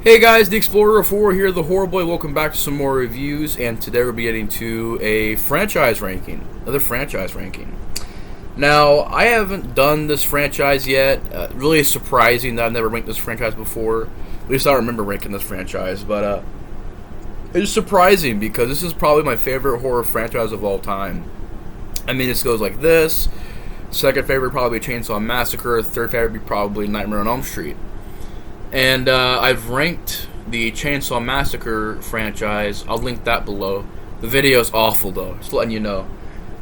Hey guys, the Explorer 4 here, the Horror Boy. Welcome back to some more reviews, and today we'll be getting to a franchise ranking, another franchise ranking. Now, I haven't done this franchise yet. Really surprising that I've never ranked this franchise before. At least I don't remember ranking this franchise, but it's surprising because this is probably my favorite horror franchise of all time. I mean, this goes like this. Second favorite probably Chainsaw Massacre. Third favorite would be probably Nightmare on Elm Street. And I've ranked the Chainsaw Massacre franchise. I'll link that below. The video's awful, though. Just letting you know.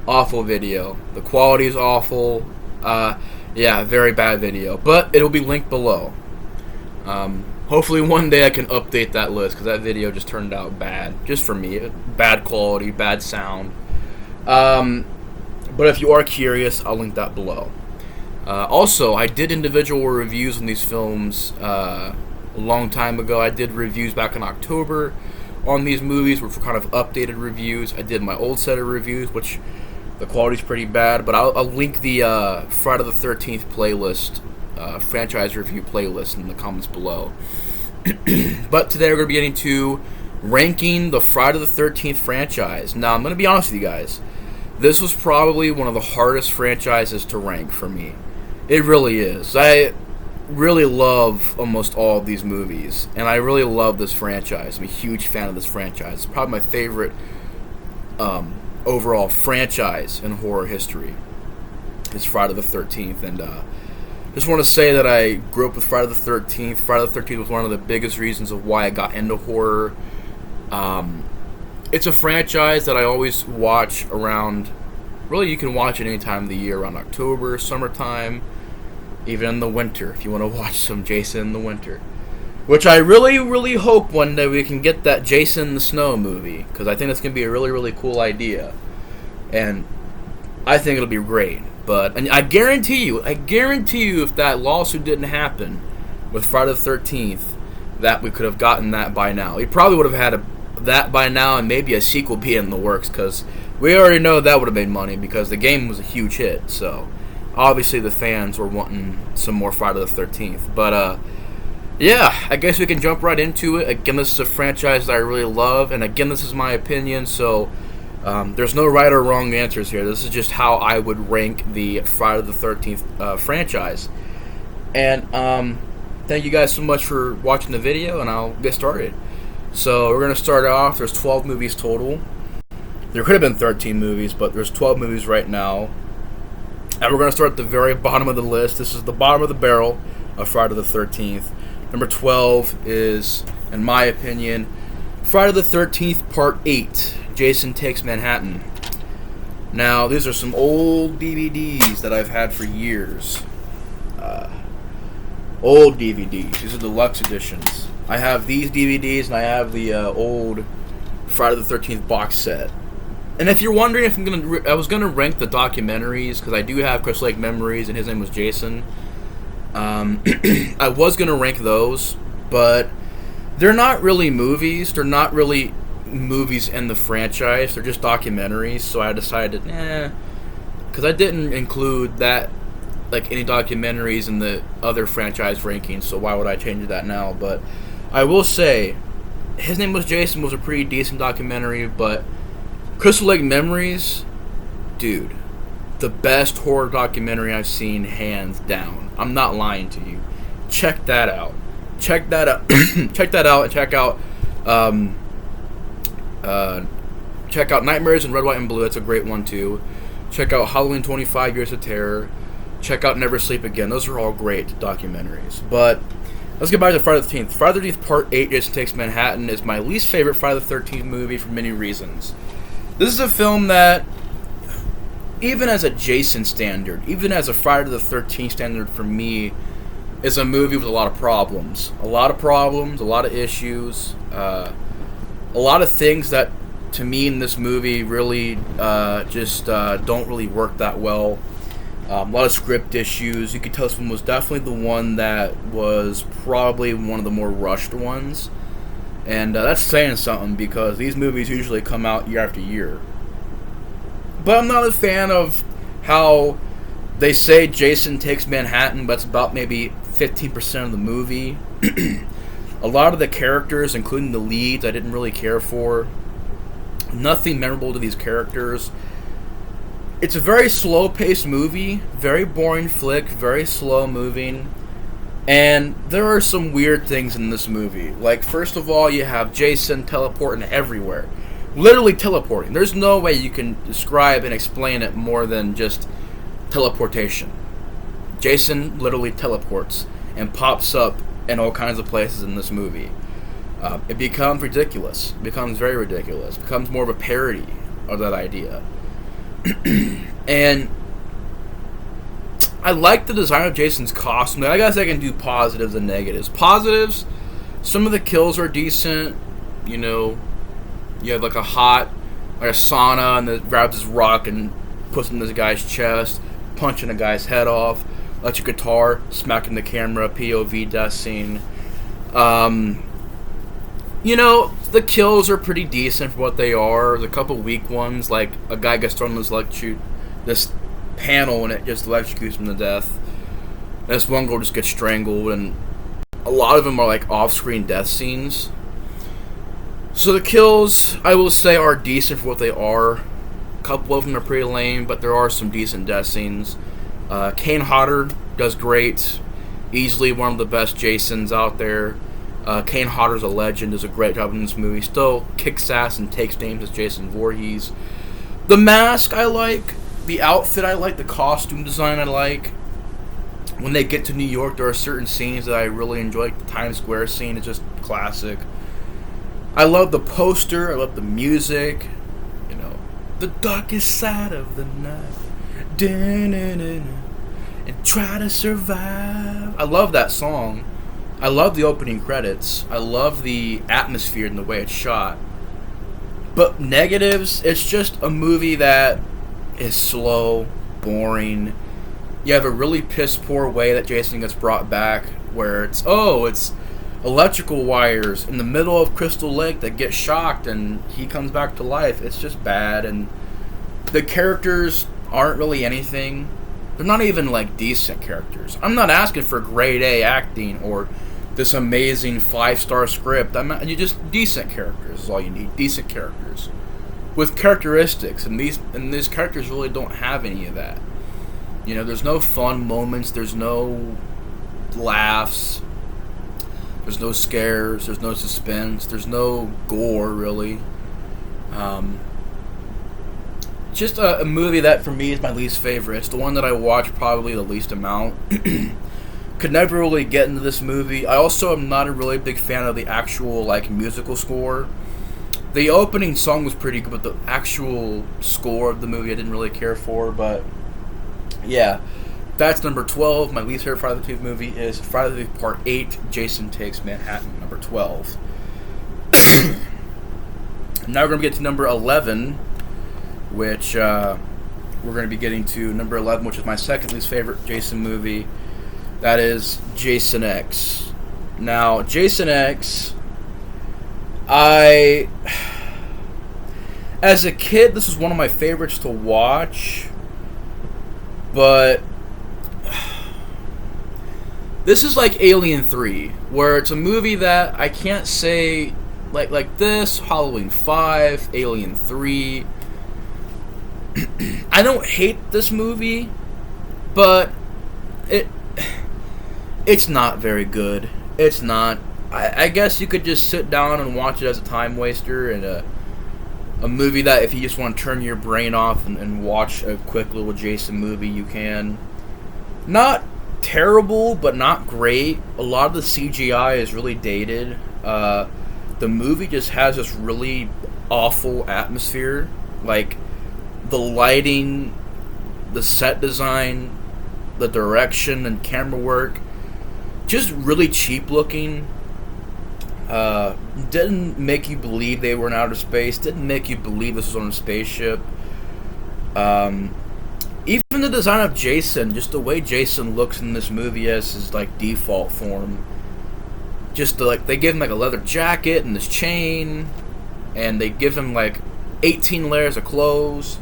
Awful video. The quality's awful. Yeah, very bad video. But it'll be linked below. Hopefully one day I can update that list, because that video just turned out bad. Just for me. Bad quality, bad sound. But if you are curious, I'll link that below. Also, I did individual reviews on these films a long time ago. I did reviews back in October on these movies, which were kind of updated reviews. I did my old set of reviews, which the quality's pretty bad, but I'll link the Friday the 13th playlist, franchise review playlist in the comments below. But today we're going to be getting to ranking the Friday the 13th franchise. Now, I'm going to be honest with you guys. This was probably one of the hardest franchises to rank for me. It really is. I really love almost all of these movies, and I really love this franchise. I'm a huge fan of this franchise. It's probably my favorite overall franchise in horror history. It's Friday the 13th, and just want to say that I grew up with Friday the 13th. Friday the 13th was one of the biggest reasons of why I got into horror. It's a franchise that I always watch around. Really, you can watch it any time of the year, around October, summertime, even in the winter, if you want to watch some Jason in the winter. Which I really, really hope one day we can get that Jason in the Snow movie, because I think it's going to be a really, really cool idea. And I think it'll be great. And I guarantee you, if that lawsuit didn't happen with Friday the 13th, that we could have gotten that by now. We probably would have had that by now, and maybe a sequel be in the works, because we already know that would have made money, because the game was a huge hit. So obviously the fans were wanting some more Friday the 13th. But yeah, I guess we can jump right into it. Again, this is a franchise that I really love, and again, this is my opinion, so there's no right or wrong answers here. This is just how I would rank the Friday the 13th franchise. And thank you guys so much for watching the video, and I'll get started. So we're going to start off. There's 12 movies total. There could have been 13 movies, but there's 12 movies right now. And we're going to start at the very bottom of the list. This is the bottom of the barrel of Friday the 13th. Number 12 is, in my opinion, Friday the 13th Part 8, Jason Takes Manhattan. Now, these are some old DVDs that I've had for years. Old DVDs. These are deluxe editions. I have these DVDs, and I have the old Friday the 13th box set. And if you're wondering if I was gonna rank the documentaries, because I do have Chris Lake Memories, and his name was Jason. I was gonna rank those, but they're not really movies. They're not really movies in the franchise. They're just documentaries. So I decided, because I didn't include that, like, any documentaries in the other franchise rankings. So why would I change that now? But I will say, His Name Was Jason was a pretty decent documentary, but Crystal Lake Memories, dude, the best horror documentary I've seen, hands down. I'm not lying to you. Check that out. Check that out. Check that out, and check out Nightmares in Red, White, and Blue. That's a great one too. Check out Halloween 25 Years of Terror. Check out Never Sleep Again. Those are all great documentaries. But let's get back to Friday the 13th. Friday the 13th Part 8, Jason Takes Manhattan, is my least favorite Friday the 13th movie for many reasons. This is a film that, even as a Jason standard, even as a Friday the 13th standard for me, is a movie with a lot of problems. A lot of issues. A lot of things that, to me, in this movie really just don't really work that well. A lot of script issues. You could tell this one was definitely the one that was probably one of the more rushed ones. And that's saying something, because these movies usually come out year after year. But I'm not a fan of how they say Jason Takes Manhattan, but it's about maybe 15% of the movie. A A lot of the characters, including the leads, I didn't really care for. Nothing memorable to these characters. It's a very slow-paced movie, very boring flick, very slow moving, and there are some weird things in this movie. Like, first of all, you have Jason teleporting everywhere. Literally teleporting. There's no way you can describe and explain it more than just teleportation. Jason literally teleports and pops up in all kinds of places in this movie. It becomes ridiculous. It becomes very ridiculous. It becomes more of a parody of that idea. And I like the design of Jason's costume. I guess I can do positives and negatives. Positives, some of the kills are decent. You know, you have like a sauna, and it grabs this rock and puts it in this guy's chest, punching a guy's head off. Electric guitar, smacking the camera, POV death scene. You know, the kills are pretty decent for what they are. There's a couple weak ones, like a guy gets thrown in this panel and it just electrocutes him to death. And this one girl just gets strangled, and a lot of them are like off-screen death scenes. So the kills, I will say, are decent for what they are. A couple of them are pretty lame, but there are some decent death scenes. Kane Hodder does great. Easily one of the best Jasons out there. Kane Hodder's a legend, does a great job in this movie. Still kicks ass and takes names as Jason Voorhees. The mask I like. The outfit I like. The costume design I like. When they get to New York, there are certain scenes that I really enjoy. Like the Times Square scene is just classic. I love the poster. I love the music. You know, the darkest side of the night. And try to survive. I love that song. I love the opening credits. I love the atmosphere and the way it's shot. But negatives, it's just a movie that is slow, boring. You have a really piss poor way that Jason gets brought back, where it's electrical wires in the middle of Crystal Lake that get shocked and he comes back to life. It's just bad, and the characters aren't really anything. They're not even like decent characters. I'm not asking for grade A acting or this amazing 5-star script. You just decent characters is all you need. Decent characters with characteristics, and these characters really don't have any of that. You know, there's no fun moments. There's no laughs. There's no scares. There's no suspense. There's no gore really. Just a movie that for me is my least favorite. It's the one that I watch probably the least amount. Could never really get into this movie. I also am not a really big fan of the actual like musical score. The opening song was pretty good, but the actual score of the movie I didn't really care for. But yeah, that's number 12. My least favorite Friday the 13th movie is Friday the 13th Part 8, Jason Takes Manhattan, number 12. Now we're going to get to number 11, which we're going to be getting to number 11, which is my second least favorite Jason movie. That is Jason X. Now, Jason X, as a kid, this was one of my favorites to watch, but this is like Alien 3, where it's a movie that I can't say, like this, Halloween 5, Alien 3. I don't hate this movie, but it's not very good. It's not. I guess you could just sit down and watch it as a time waster, and a movie that if you just want to turn your brain off and watch a quick little Jason movie, you can. Not terrible, but not great. A lot of the CGI is really dated. The movie just has this really awful atmosphere. Like, the lighting, the set design, the direction and camera work, just really cheap looking. Didn't make you believe they were in outer space. Didn't make you believe this was on a spaceship. Even the design of Jason, just the way Jason looks in this movie as his like default form. Just they give him like a leather jacket and this chain, and they give him like 18 layers of clothes.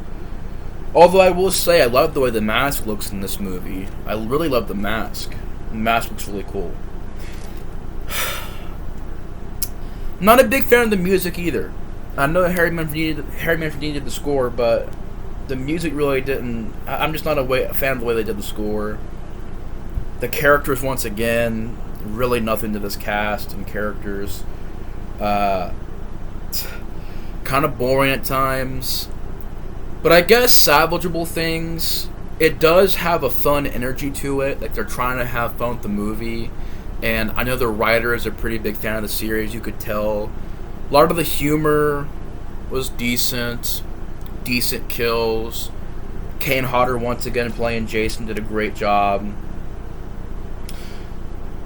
Although I will say I love the way the mask looks in this movie. I really love the mask. The mask looks really cool. Not a big fan of the music either. I know Harry Manfredini did the score, but the music really didn't. I'm just not a fan of the way they did the score. The characters, once again, really nothing to this cast and characters. Kind of boring at times. But I guess salvageable things. It does have a fun energy to it. Like, they're trying to have fun with the movie. And I know the writer is a pretty big fan of the series. You could tell. A lot of the humor was decent. Decent kills. Kane Hodder, once again, playing Jason, did a great job.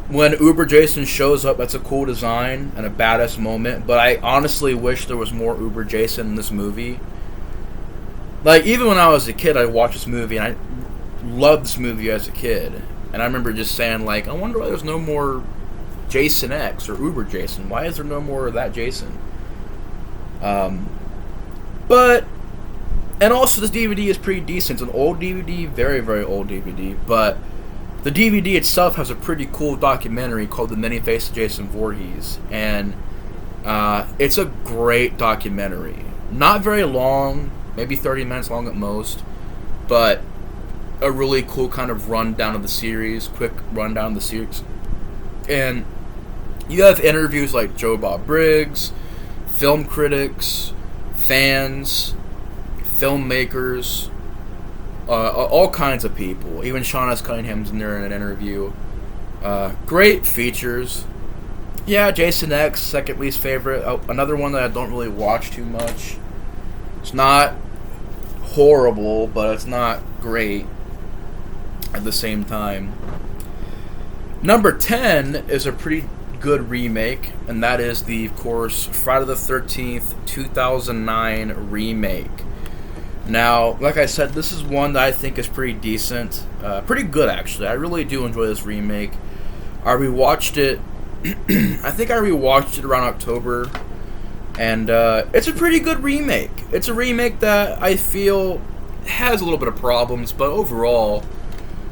When Uber Jason shows up, that's a cool design and a badass moment. But I honestly wish there was more Uber Jason in this movie. Like, even when I was a kid, I watched this movie, and I loved this movie as a kid. And I remember just saying, like, I wonder why there's no more Jason X or Uber Jason. Why is there no more of that Jason? But, and also this DVD is pretty decent. It's an old DVD, very, very old DVD. But the DVD itself has a pretty cool documentary called The Many Faces of Jason Voorhees. And it's a great documentary. Not very long. Maybe 30 minutes long at most, but a really cool kind of rundown of the series, quick rundown of the series. And you have interviews like Joe Bob Briggs, film critics, fans, filmmakers, all kinds of people. Even Sean S. Cunningham's in there in an interview. Great features. Yeah, Jason X, second least favorite. Another one that I don't really watch too much. It's not horrible, but it's not great at the same time. Number 10 is a pretty good remake, and that is the, of course, Friday the 13th, 2009 remake. Now, like I said, this is one that I think is pretty decent. Pretty good, actually. I really do enjoy this remake. I rewatched it. I think I rewatched it around October. And it's a pretty good remake. It's a remake that I feel has a little bit of problems, but overall,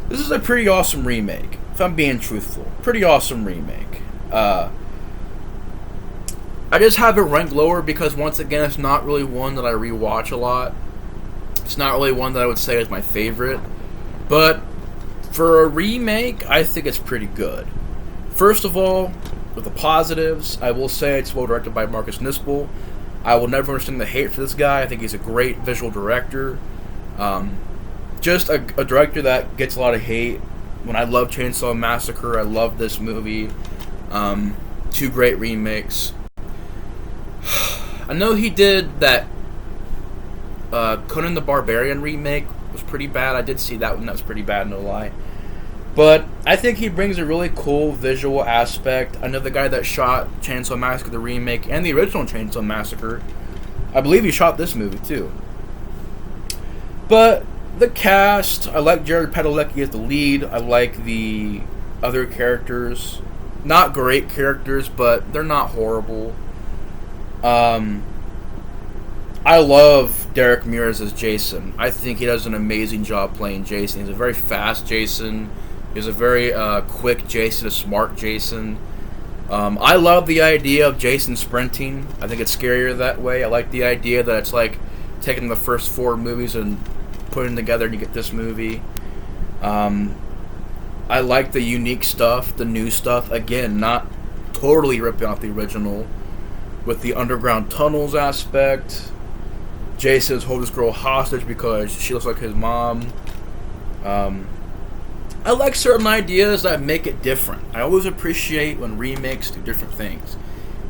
this is a pretty awesome remake, if I'm being truthful. Pretty awesome remake. I just have it ranked lower because, once again, it's not really one that I rewatch a lot. It's not really one that I would say is my favorite. But for a remake, I think it's pretty good. First of all, with the positives, I will say it's well directed by Marcus Nispel. I will never understand the hate for this guy. I think he's a great visual director. Just a director that gets a lot of hate. When I love Chainsaw Massacre, I love this movie. Two great remakes. I know he did that Conan the Barbarian remake. Was pretty bad. I did see that one. That was pretty bad, no lie. But I think he brings a really cool visual aspect. I know the guy that shot Chainsaw Massacre, the remake, and the original Chainsaw Massacre. I believe he shot this movie, too. But the cast, I like Jared Padalecki as the lead. I like the other characters. Not great characters, but they're not horrible. I love Derek Mears as Jason. I think he does an amazing job playing Jason. He's a very fast Jason. He's a very quick Jason, a smart Jason. I love the idea of Jason sprinting. I think it's scarier that way. I like the idea that it's like taking the first 4 movies and putting them together and you get this movie. I like the unique stuff, the new stuff. Again, not totally ripping off the original. With the underground tunnels aspect. Jason's hold this girl hostage because she looks like his mom. I like certain ideas that make it different. I always appreciate when remakes do different things.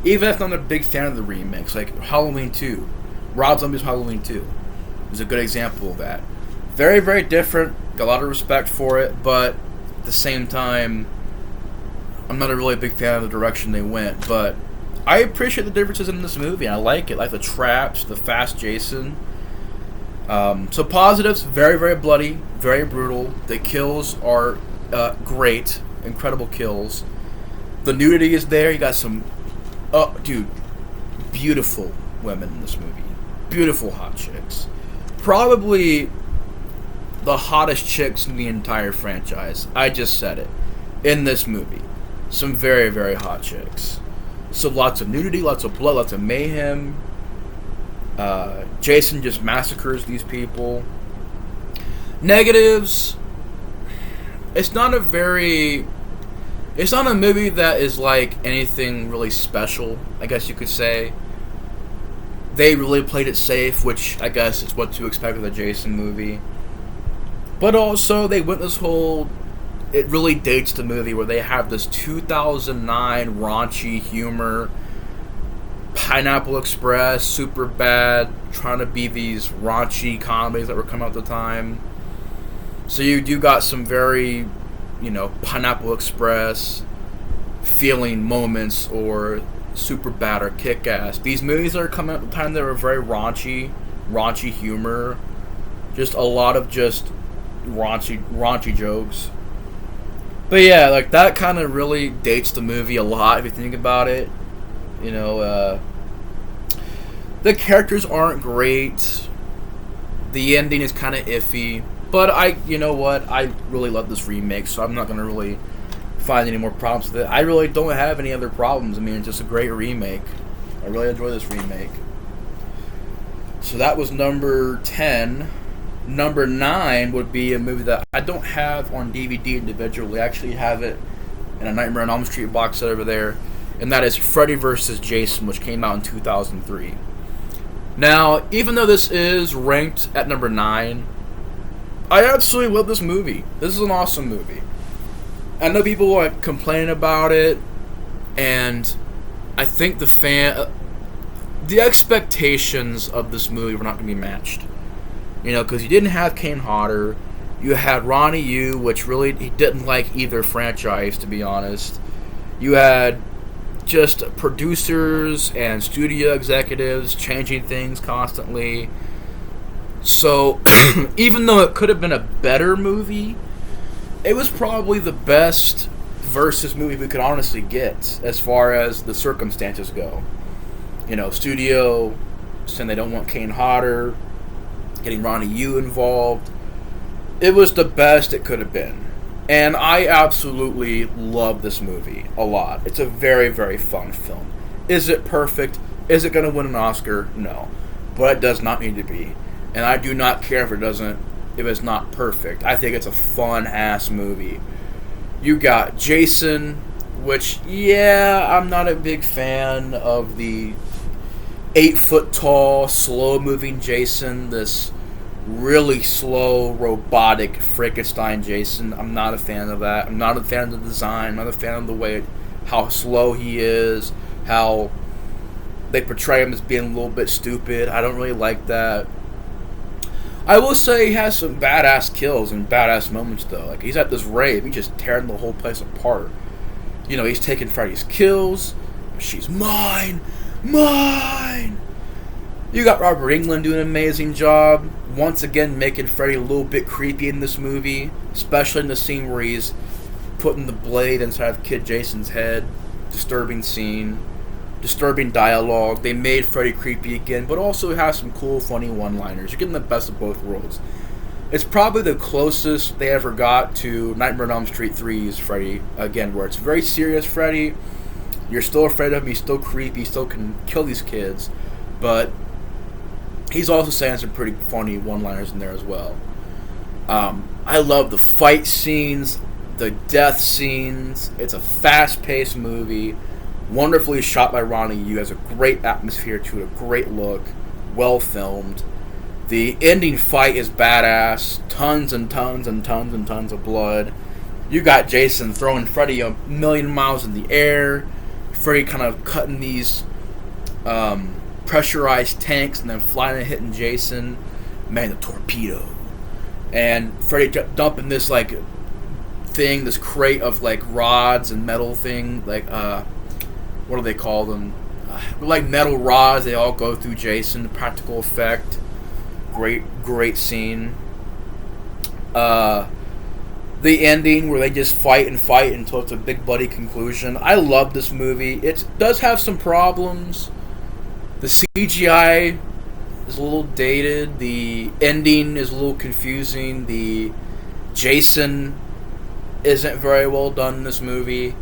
Even if I'm not a big fan of the remakes, like Halloween 2. Rob Zombie's Halloween 2 is a good example of that. Very, very different. Got a lot of respect for it, but at the same time, I'm not a really big fan of the direction they went. But I appreciate the differences in this movie. I like it. I like the traps, the fast Jason. So positives, very, very bloody, very brutal. The kills are great, incredible kills. The nudity is there. You got some, beautiful women in this movie. Beautiful hot chicks. Probably the hottest chicks in the entire franchise. I just said it. In this movie. Some very, very hot chicks. So lots of nudity, lots of blood, lots of mayhem. Jason just massacres these people. Negatives. It's not a movie that is like anything really special, I guess you could say. They really played it safe, which I guess is what to expect with a Jason movie. But also, they went this whole... It really dates the movie where they have this 2009 raunchy humor. Pineapple Express, Superbad, trying to be these raunchy comedies that were coming out at the time. So you do got some very, Pineapple Express feeling moments, or Superbad or Kick-Ass. These movies that are coming out at the time, they were very raunchy humor. Just a lot of just raunchy jokes. But yeah, like that kind of really dates the movie a lot if you think about it. The characters aren't great. The ending is kind of iffy. But I really love this remake, so I'm not going to really find any more problems with it. I really don't have any other problems. I mean, it's just a great remake. I really enjoy this remake. So that was number 10. Number 9 would be a movie that I don't have on DVD individually. I actually have it in a Nightmare on Elm Street box set over there. And that is Freddy vs. Jason, which came out in 2003. Now, even though this is ranked at number 9, I absolutely love this movie. This is an awesome movie. I know people are complaining about it, and I think the expectations of this movie were not going to be matched. Because you didn't have Kane Hodder, you had Ronnie Yu, which really he didn't like either franchise, to be honest. You had just producers and studio executives changing things constantly. So, even though it could have been a better movie, it was probably the best versus movie we could honestly get as far as the circumstances go. Studio saying they don't want Kane Hodder, getting Ronnie Yu involved. It was the best it could have been. And I absolutely love this movie a lot. It's a very, very fun film. Is it perfect? Is it going to win an Oscar? No. But it does not need to be. And I do not care if it's not perfect. I think it's a fun-ass movie. You got Jason, which, I'm not a big fan of the 8-foot-tall, slow-moving Jason, this really slow, robotic Frankenstein Jason. I'm not a fan of that. I'm not a fan of the design. I'm not a fan of the way, how slow he is, how they portray him as being a little bit stupid. I don't really like that. I will say he has some badass kills and badass moments, though. Like, he's at this rave. He's just tearing the whole place apart. He's taking Freddy's kills. She's mine. Mine! You got Robert Englund doing an amazing job. Once again, making Freddy a little bit creepy in this movie. Especially in the scene where he's putting the blade inside of Kid Jason's head. Disturbing scene. Disturbing dialogue. They made Freddy creepy again, but also has some cool, funny one-liners. You're getting the best of both worlds. It's probably the closest they ever got to Nightmare on Elm Street 3's Freddy, again, where it's very serious Freddy. You're still afraid of him, he's still creepy, he still can kill these kids, but he's also saying some pretty funny one-liners in there as well. I love the fight scenes, the death scenes. It's a fast-paced movie. Wonderfully shot by Ronnie Yu. Has a great atmosphere to it, a great look, well filmed. The ending fight is badass. Tons and tons and tons and tons of blood. You got Jason throwing Freddy a million miles in the air. Freddy kind of cutting these pressurized tanks and then flying and hitting Jason. Man, the torpedo. And Freddy dumping this thing, this crate of rods and metal thing, what do they call them? Metal rods. They all go through Jason. Practical effect. Great scene. The ending where they just fight until it's a big bloody conclusion. I love this movie. It does have some problems. The CGI is a little dated. The ending is a little confusing. The Jason isn't very well done in this movie.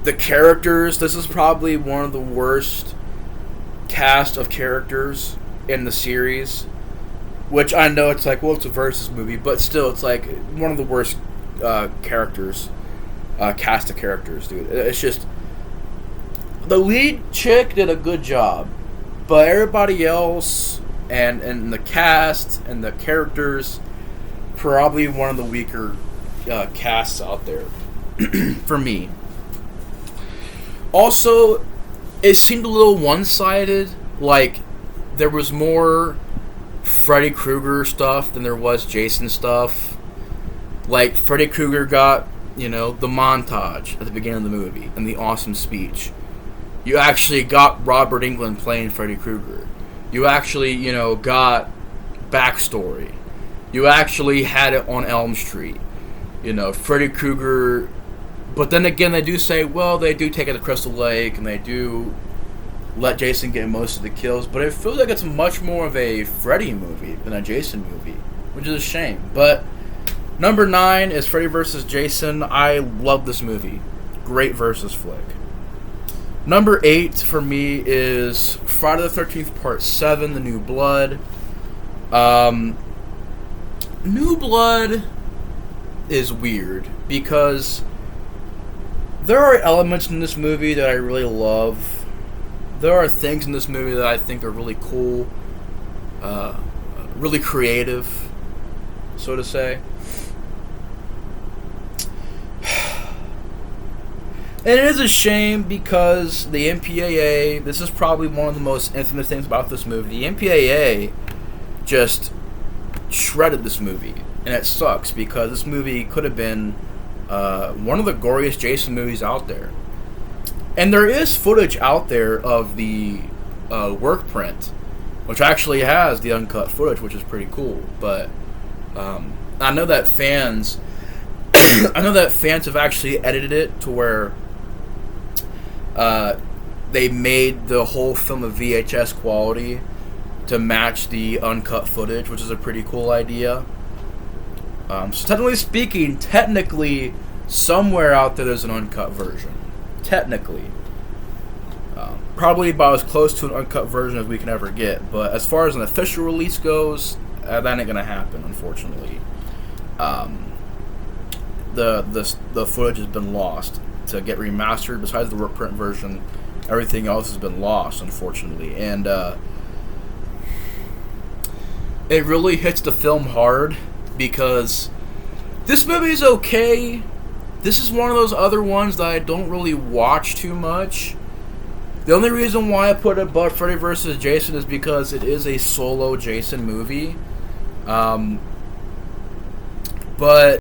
The characters, this is probably one of the worst cast of characters in the series. Which I know it's like, well, it's a versus movie, but still, it's like one of the worst characters, cast of characters, dude. It's just, the lead chick did a good job, but everybody else and the cast and the characters, probably one of the weaker casts out there for me. Also, it seemed a little one-sided. Like, there was more Freddy Krueger stuff than there was Jason stuff. Like, Freddy Krueger got, the montage at the beginning of the movie and the awesome speech. You actually got Robert Englund playing Freddy Krueger. You actually, got backstory. You actually had it on Elm Street. Freddy Krueger. But then again, they do say, well, they do take it to Crystal Lake, and they do let Jason get most of the kills. But it feels like it's much more of a Freddy movie than a Jason movie, which is a shame. But number 9 is Freddy vs. Jason. I love this movie. Great versus flick. Number 8 for me is Friday the 13th Part 7, The New Blood. New Blood is weird because there are elements in this movie that I really love. There are things in this movie that I think are really cool, really creative, so to say. And it is a shame because the MPAA, this is probably one of the most infamous things about this movie. The MPAA just shredded this movie. And it sucks because this movie could have been one of the goriest Jason movies out there. And there is footage out there of the work print, which actually has the uncut footage, which is pretty cool. But I know that fans have actually edited it to where they made the whole film of VHS quality to match the uncut footage, which is a pretty cool idea. So technically, somewhere out there there's an uncut version. Technically. Probably about as close to an uncut version as we can ever get. But as far as an official release goes, that ain't gonna happen, unfortunately. The footage has been lost to get remastered. Besides the work print version, everything else has been lost, unfortunately. And it really hits the film hard because this movie is okay. This is one of those other ones that I don't really watch too much. The only reason why I put it above Freddy vs. Jason is because it is a solo Jason movie. But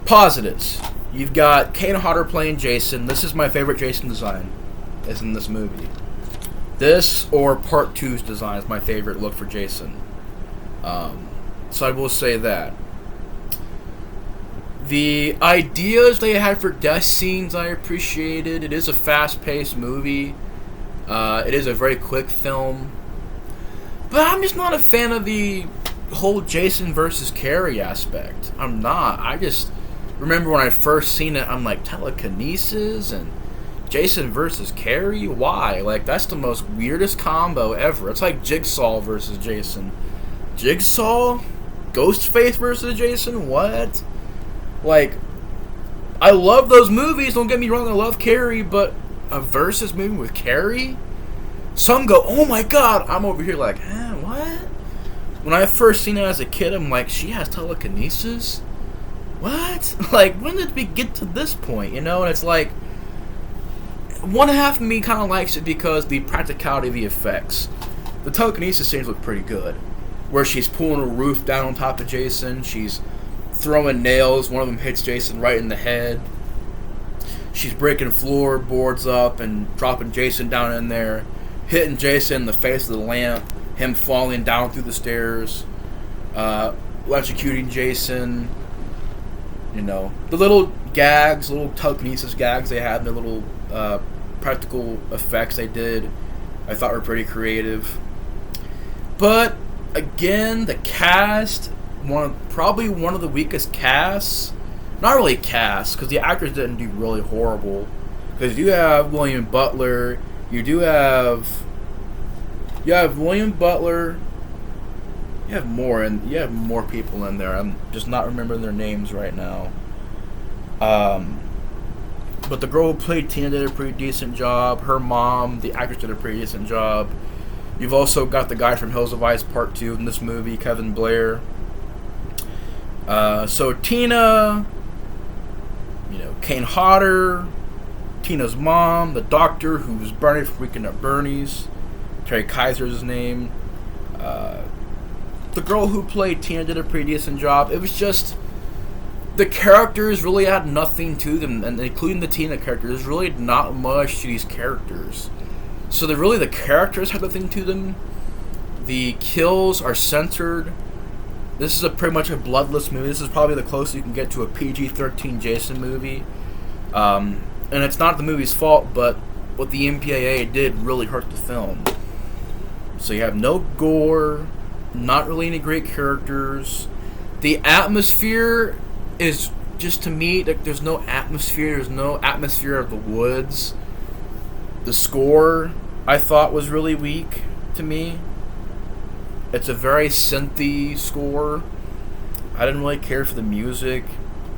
positives. You've got Kane Hodder playing Jason. This is my favorite Jason design, is in this movie. This or Part 2's design is my favorite look for Jason. So I will say that. The ideas they had for death scenes I appreciated. It is a fast-paced movie. It is a very quick film. But I'm just not a fan of the whole Jason versus Carrie aspect. I'm not. I just remember when I first seen it, I'm like, telekinesis and Jason versus Carrie? Why? Like, that's the most weirdest combo ever. It's like Jigsaw versus Jason. Jigsaw? Ghostface versus Jason? What? Like, I love those movies, don't get me wrong, I love Carrie, but a versus movie with Carrie? Some go, oh my god, I'm over here like, what? When I first seen it as a kid, I'm like, she has telekinesis? What? Like, when did we get to this point, And it's like, one half of me kind of likes it because the practicality of the effects. The telekinesis scenes look pretty good. Where she's pulling a roof down on top of Jason, she's throwing nails, one of them hits Jason right in the head. She's breaking floorboards up and dropping Jason down in there, hitting Jason in the face of the lamp, him falling down through the stairs, electrocuting Jason. The little gags, little telekinesis gags they had, the little practical effects they did, I thought were pretty creative. But again, the cast, probably one of the weakest casts not really cast, because the actors didn't do really horrible. Because you have William Butler, you have William Butler, you have more people in there. I'm just not remembering their names right now. But the girl who played Tina did a pretty decent job. Her mom, the actress, did a pretty decent job. You've also got the guy from Hills of Ice Part 2 in this movie, Kevin Blair. So Tina, Kane Hodder, Tina's mom, the doctor who's Bernie from Weekend at Bernie's, Terry Kaiser's his name. The girl who played Tina did a pretty decent job. It was just, the characters really had nothing to them, and including the Tina character, there's really not much to these characters. So the characters have nothing to them. The kills are censored. This is pretty much a bloodless movie. This is probably the closest you can get to a PG-13 Jason movie. And it's not the movie's fault, but what the MPAA did really hurt the film. So you have no gore, not really any great characters. The atmosphere is just, to me, there's no atmosphere. There's no atmosphere of the woods. The score, I thought, was really weak to me. It's a very synthy score. I didn't really care for the music.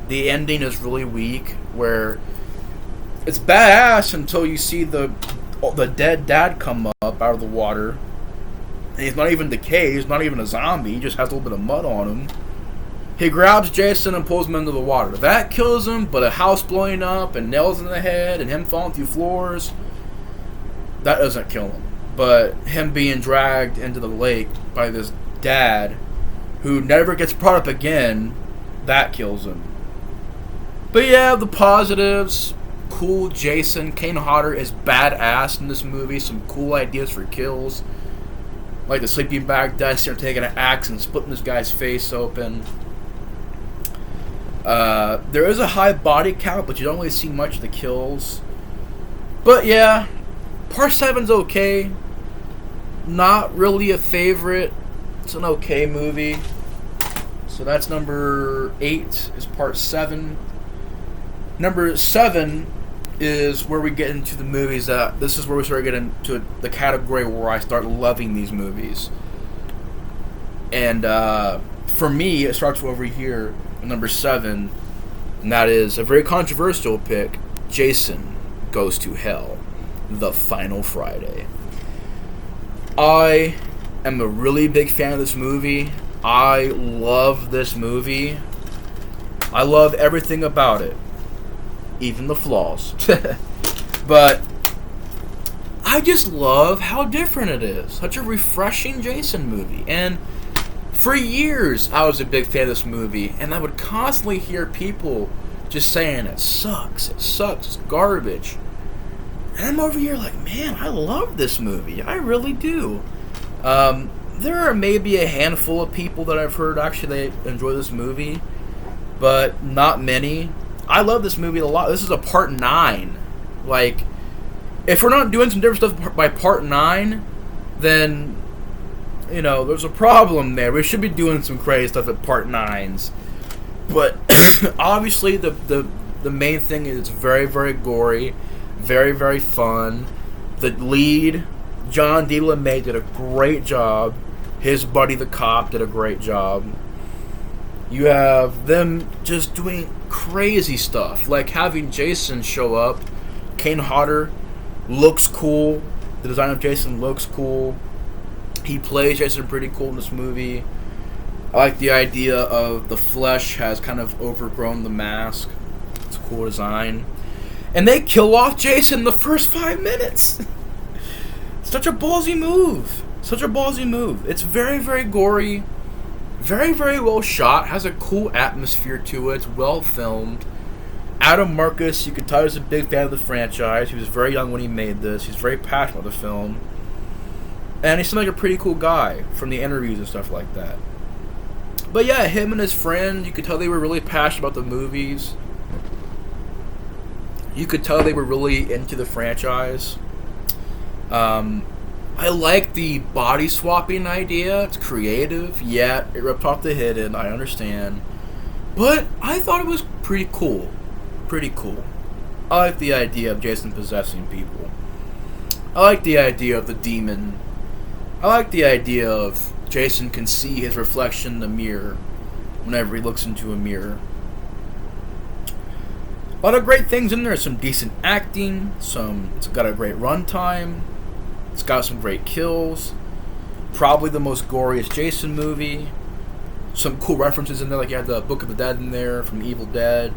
The ending is really weak, where it's badass until you see the dead dad come up out of the water. And he's not even decayed. He's not even a zombie. He just has a little bit of mud on him. He grabs Jason and pulls him into the water. That kills him, but a house blowing up and nails in the head and him falling through floors, that doesn't kill him. But him being dragged into the lake by this dad who never gets brought up again, that kills him. But yeah, the positives: cool Jason. Kane Hodder is badass in this movie. Some cool ideas for kills, like the sleeping bag death, taking an axe and splitting this guy's face open. There is a high body count, but you don't really see much of the kills. But yeah, Part 7's okay. Not really a favorite. It's an okay movie. So that's number 8 is Part 7. Number 7 is where we get into the movies that, this is where we start getting into the category where I start loving these movies. And for me, it starts over here at number 7, and that is a very controversial pick: Jason Goes to Hell, The Final Friday. I am a really big fan of this movie. I love this movie. I love everything about it, even the flaws. But I just love how different it is. Such a refreshing Jason movie. And for years, I was a big fan of this movie, and I would constantly hear people just saying, it sucks, it's garbage. And I'm over here like, man, I love this movie. I really do. There are maybe a handful of people that I've heard actually they enjoy this movie, but not many. I love this movie a lot. This is a Part 9. Like, if we're not doing some different stuff by Part 9, then, there's a problem there. We should be doing some crazy stuff at Part 9s. But obviously the main thing is it's very, very gory, very, very fun. The lead, John D. LeMay, did a great job. His buddy, the cop, did a great job. You have them just doing crazy stuff, like having Jason show up. Kane Hodder looks cool. The design of Jason looks cool. He plays Jason pretty cool in this movie. I like the idea of the flesh has kind of overgrown the mask. It's a cool design. And they kill off Jason in the first 5 minutes. Such a ballsy move. Such a ballsy move. It's very, very gory. Very, very well shot. Has a cool atmosphere to it. It's well filmed. Adam Marcus, you can tell he's a big fan of the franchise. He was very young when he made this. He's very passionate about the film. And he seemed like a pretty cool guy from the interviews and stuff like that. But yeah, him and his friend, you could tell they were really passionate about the movies. You could tell they were really into the franchise. I like the body swapping idea. It's creative, yet it ripped off the hidden. I understand. But I thought it was pretty cool. Pretty cool. I like the idea of Jason possessing people. I like the idea of the demon. I like the idea of Jason can see his reflection in the mirror whenever he looks into a mirror. A lot of great things in there. Some decent acting. It's got a great runtime. It's got some great kills. Probably the most goriest Jason movie. Some cool references in there, like you have the Book of the Dead in there from Evil Dead.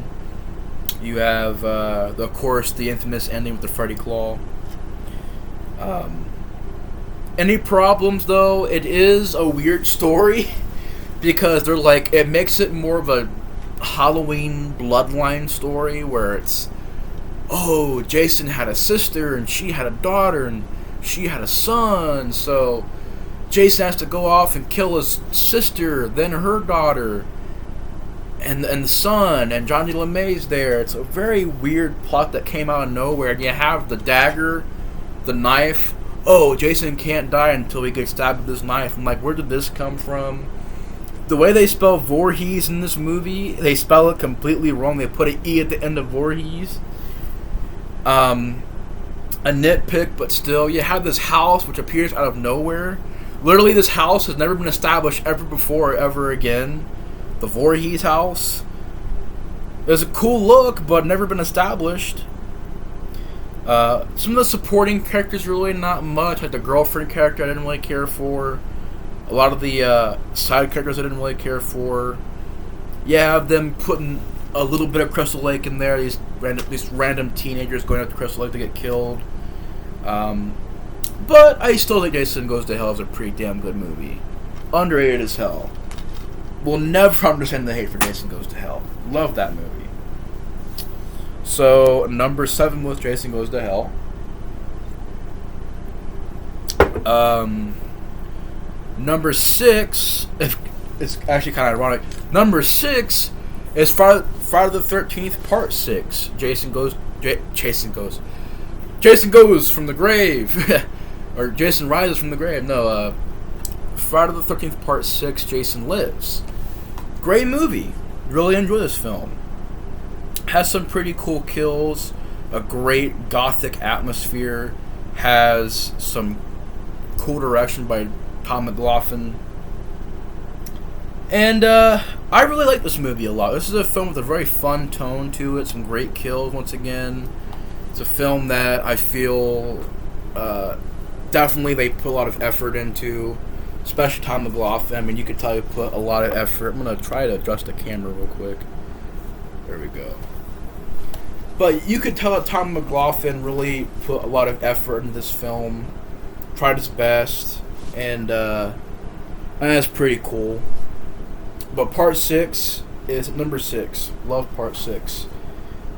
You have, of course, the infamous ending with the Freddy Claw. Any problems, though? It is a weird story because they're like, it makes it more of a Halloween bloodline story where it's, oh, Jason had a sister and she had a daughter and she had a son, so Jason has to go off and kill his sister, then her daughter, and the son, and Johnny LeMay's there. It's a very weird plot that came out of nowhere. And you have the dagger, the knife. Oh, Jason can't die until he gets stabbed with this knife. I'm like, where did this come from? The way they spell Voorhees in this movie, they spell it completely wrong. They put an E at the end of Voorhees. A nitpick, but still, you have this house which appears out of nowhere. Literally, this house has never been established ever before or ever again. The Voorhees house. It's a cool look, but never been established. Some of the supporting characters really not much. Like the girlfriend character I didn't really care for. A lot of the side characters I didn't really care for. You have them putting a little bit of Crystal Lake in there. These random teenagers going up to Crystal Lake to get killed. But I still think Jason Goes to Hell is a pretty damn good movie. Underrated as hell. Will never understand the hate for Jason Goes to Hell. Love that movie. So, number 7 was Jason Goes to Hell. Number 6, it's actually kind of ironic. Number 6 is Friday the 13th, Part 6. Jason goes from the grave. Or Jason rises from the grave. No, Friday the 13th, Part 6, Jason Lives. Great movie. Really enjoy this film. Has some pretty cool kills. A great gothic atmosphere. Has some cool direction by Tom McLaughlin. And I really like this movie a lot. This is a film with a very fun tone to it. Some great kills once again. It's a film that I feel definitely they put a lot of effort into. Especially Tom McLaughlin. I mean, you could tell he put a lot of effort. I'm going to try to adjust the camera real quick. There we go. But you could tell that Tom McLaughlin really put a lot of effort into this film. Tried his best. And that's pretty cool. But Part 6 is number 6. Love Part 6.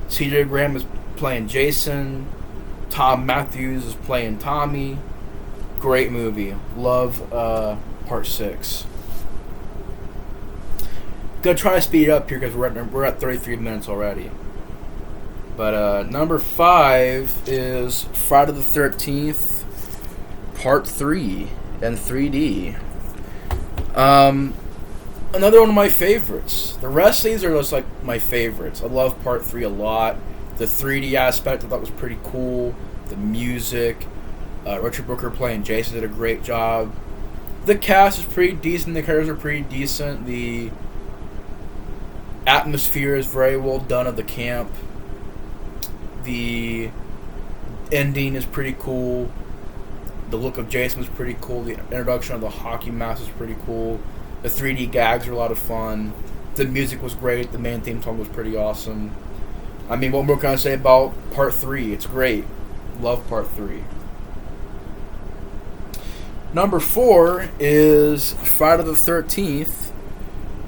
CJ Graham is playing Jason. Tom Matthews is playing Tommy. Great movie. Love Part 6. Gonna try to speed it up here because we're at 33 minutes already. But number 5 is Friday the 13th, Part 3 in 3D. Another one of my favorites. The rest of these are just like my favorites. I love Part 3 a lot. The 3D aspect I thought was pretty cool. The music. Richard Brooker playing Jason did a great job. The cast is pretty decent. The characters are pretty decent. The atmosphere is very well done of the camp. The ending is pretty cool. The look of Jason is pretty cool. The introduction of the hockey mask is pretty cool. The 3D gags are a lot of fun. The music was great. The main theme song was pretty awesome. I mean, what more can I say about Part 3? It's great. Love Part 3. Number 4 is Friday the 13th,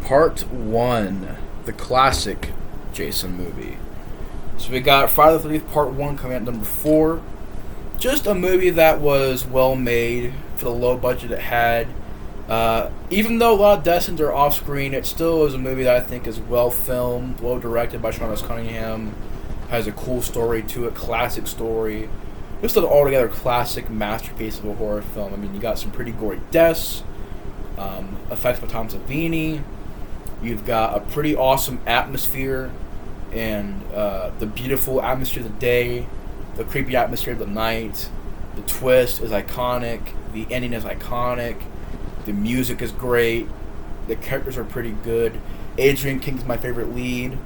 Part 1. The classic Jason movie. So we got Friday the 13th, Part 1 coming at number 4. Just a movie that was well made for the low budget it had. Even though a lot of death scenes are off screen, it still is a movie that I think is well filmed, well directed by Sean S. Cunningham. Has a cool story to it, classic story. Just an altogether classic masterpiece of a horror film. I mean, you got some pretty gory deaths, effects by Tom Savini, You've got a pretty awesome atmosphere, and the beautiful atmosphere of the day, the creepy atmosphere of the night. The twist is iconic. The ending is iconic. The music is great. The characters are pretty good. Adrian King is my favorite lead.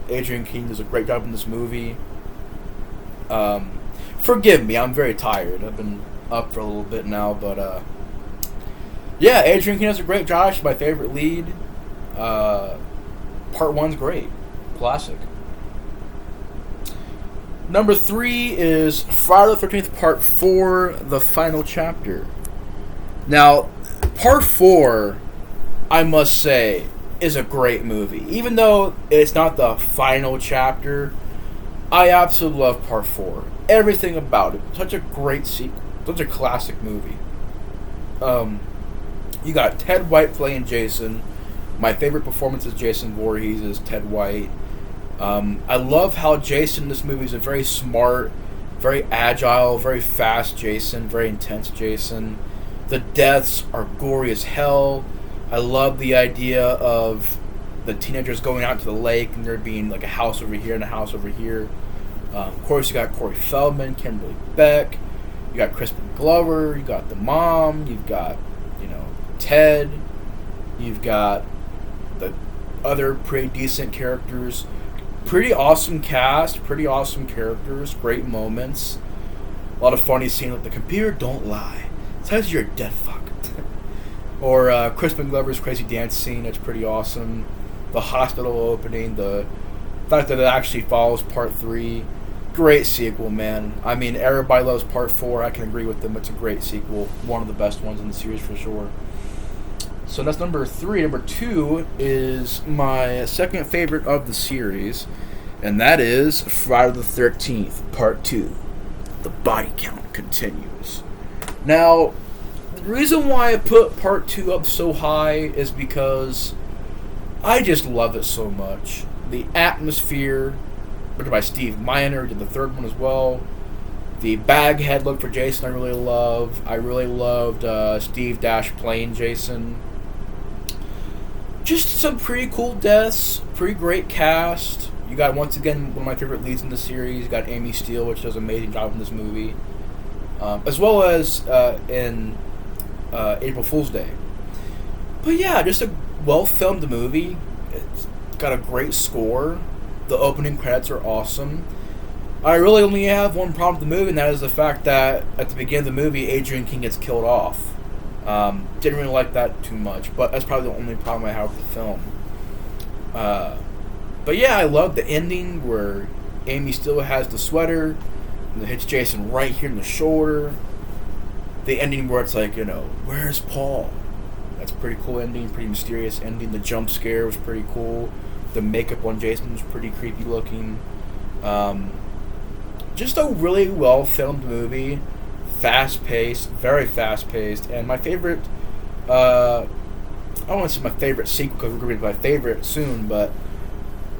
Adrian King does a great job in this movie. Forgive me, I'm very tired. I've been up for a little bit now, but yeah, Adrian King does a great job. She's my favorite lead. Part 1's great. Classic. Number 3 is Friday the 13th Part 4, The Final Chapter. Now, Part 4, I must say, is a great movie. Even though it's not the final chapter, I absolutely love Part 4. Everything about it. Such a great sequel. Such a classic movie. You got Ted White playing Jason. My favorite performance as Jason Voorhees is Ted White. I love how Jason in this movie is a very smart, very agile, very fast Jason, very intense Jason. The deaths are gory as hell. I love the idea of the teenagers going out to the lake and there being like a house over here and a house over here. Of course, you got Corey Feldman, Kimberly Beck, you got Crispin Glover, you got the mom, you've got, Ted, you've got the other pretty decent characters. Pretty awesome cast, pretty awesome characters, great moments. A lot of funny scenes like the computer don't lie. It says you're a dead fuck. Or Crispin Glover's crazy dance scene, that's pretty awesome. The hospital opening, the fact that it actually follows Part 3. Great sequel, man. I mean, everybody loves Part 4. I can agree with them. It's a great sequel. One of the best ones in the series for sure. So that's number 3. Number 2 is my second favorite of the series, and that is Friday the 13th, Part 2. The body count continues. Now, the reason why I put Part 2 up so high is because I just love it so much. The atmosphere, written by Steve Miner, did the third one as well. The baghead look for Jason I really love. I really loved Steve Dash playing Jason. Just some pretty cool deaths, pretty great cast. You got, once again, one of my favorite leads in the series. You got Amy Steele, which does an amazing job in this movie. As well as in April Fool's Day. But yeah, just a well-filmed movie. It's got a great score. The opening credits are awesome. I really only have one problem with the movie, and that is the fact that at the beginning of the movie, Adrian King gets killed off. Didn't really like that too much, but that's probably the only problem I have with the film. But yeah, I love the ending where Amy still has the sweater, and it hits Jason right here in the shoulder. The ending where it's like, where's Paul? That's a pretty cool ending, pretty mysterious ending. The jump scare was pretty cool. The makeup on Jason was pretty creepy looking. Just a really well filmed movie. Fast paced, very fast paced, and my favorite, I don't want to say my favorite sequel because we're going to be my favorite soon, but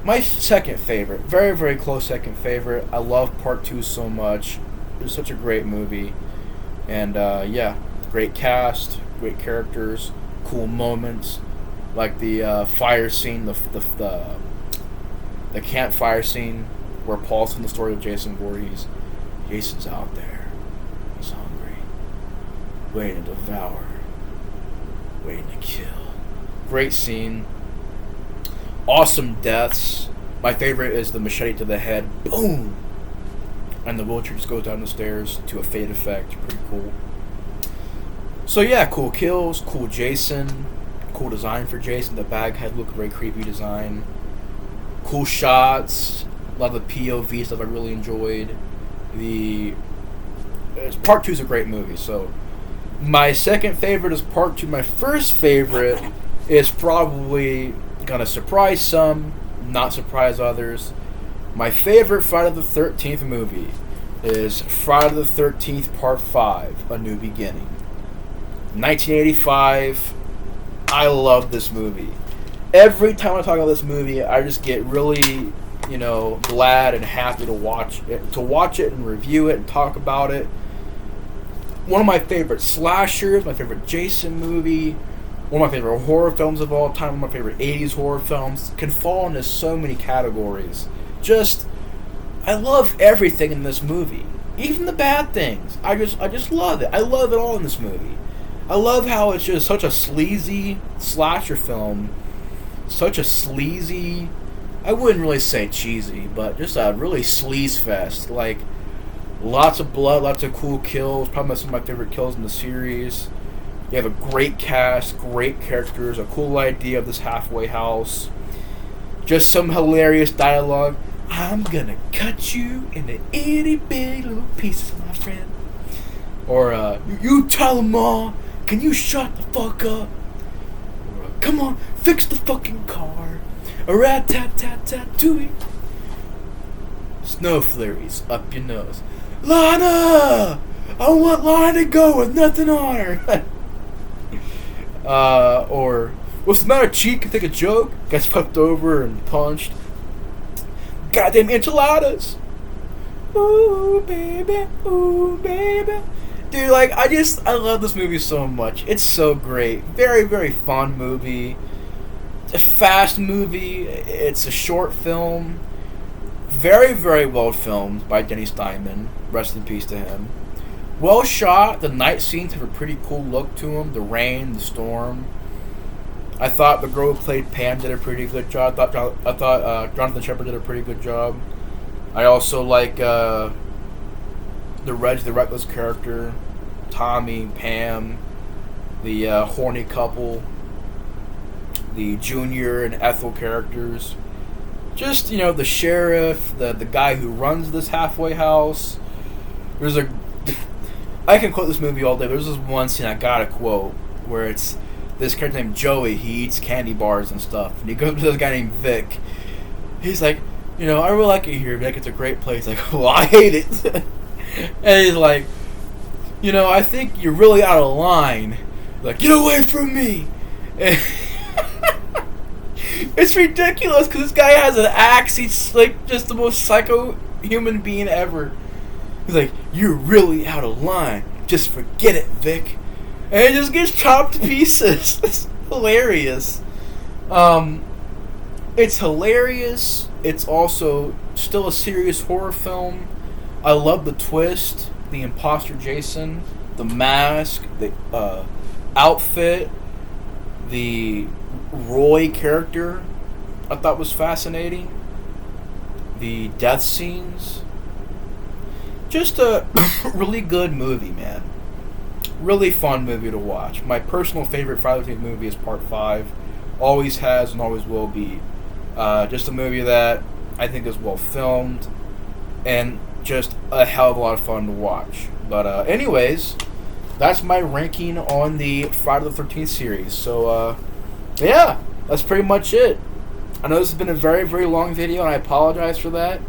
my second favorite, very, very close second favorite. I love Part 2 so much. It was such a great movie, and yeah, great cast, great characters, cool moments, like the fire scene, the campfire scene where Paul's telling the story of Jason Voorhees. Jason's out there. He's hungry, waiting to devour, waiting to kill. Great scene. Awesome deaths. My favorite is the machete to the head. Boom! And the wheelchair just goes down the stairs to a fade effect. Pretty cool. So yeah, cool kills, cool Jason, cool design for Jason. The baghead looked very creepy design. Cool shots. A lot of the POV stuff I really enjoyed. Part 2 is a great movie, so my second favorite is Part 2. My first favorite is probably gonna surprise some, not surprise others. My favorite Friday the 13th movie is Friday the 13th Part 5, A New Beginning. 1985. I love this movie. Every time I talk about this movie, I just get really, glad and happy to watch it and review it and talk about it. One of my favorite slashers, my favorite Jason movie, one of my favorite horror films of all time, one of my favorite 80s horror films. Can fall into so many categories. Just, I love everything in this movie. Even the bad things. I just love it. I love it all in this movie. I love how it's just such a sleazy slasher film. Such a sleazy, I wouldn't really say cheesy, but just a really sleaze fest. Like, lots of blood, lots of cool kills. Probably some of my favorite kills in the series. You have a great cast, great characters, a cool idea of this halfway house. Just some hilarious dialogue. I'm gonna cut you into itty bitty little pieces, my friend. Or, you tell them all, can you shut the fuck up? Or, come on, fix the fucking car. A rat tat tat tat tooey. Snow flurries up your nose. Lana! I want Lana to go with nothing on her. Or, what's the matter, cheek? Can take a joke? Gets flipped over and punched. Goddamn enchiladas. Ooh, baby. Ooh, baby. Dude, like, I love this movie so much. It's so great. Very, very fun movie. It's a fast movie. It's a short film. Very, very well filmed by Denny Steinman. Rest in peace to him. Well shot. The night scenes have a pretty cool look to them. The rain, the storm. I thought the girl who played Pam did a pretty good job. I thought Jonathan Shepard did a pretty good job. I also like the Reg the Reckless character, Tommy, Pam, the horny couple, the Junior and Ethel characters. Just, the sheriff, the guy who runs this halfway house. I can quote this movie all day. There's this one scene I gotta quote where it's this character named Joey. He eats candy bars and stuff, and he goes to this guy named Vic. He's like, I really like it here, Vic. It's a great place. Like, well, I hate it. And he's like, I think you're really out of line. Like, get away from me. And it's ridiculous because this guy has an axe. He's like just the most psycho human being ever. He's like, you're really out of line. Just forget it, Vic. And it just gets chopped to pieces. It's hilarious. It's hilarious. It's also still a serious horror film. I love the twist, the imposter Jason, the mask, the outfit, the Roy character I thought was fascinating. The death scenes. Just a really good movie, man. Really fun movie to watch. My personal favorite Friday the 13th movie is Part 5. Always has and always will be. Just a movie that I think is well filmed and just a hell of a lot of fun to watch. But anyways, that's my ranking on the Friday the 13th series. So, yeah, that's pretty much it. I know this has been a very, very long video, and I apologize for that.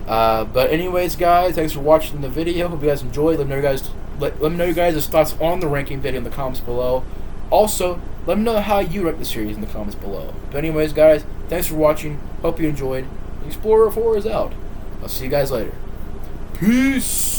But anyways, guys, thanks for watching the video. Hope you guys enjoyed. Let me know you guys' thoughts on the ranking video in the comments below. Also, let me know how you rank the series in the comments below. But anyways, guys, thanks for watching. Hope you enjoyed. Explorer 4 is out. I'll see you guys later. Peace!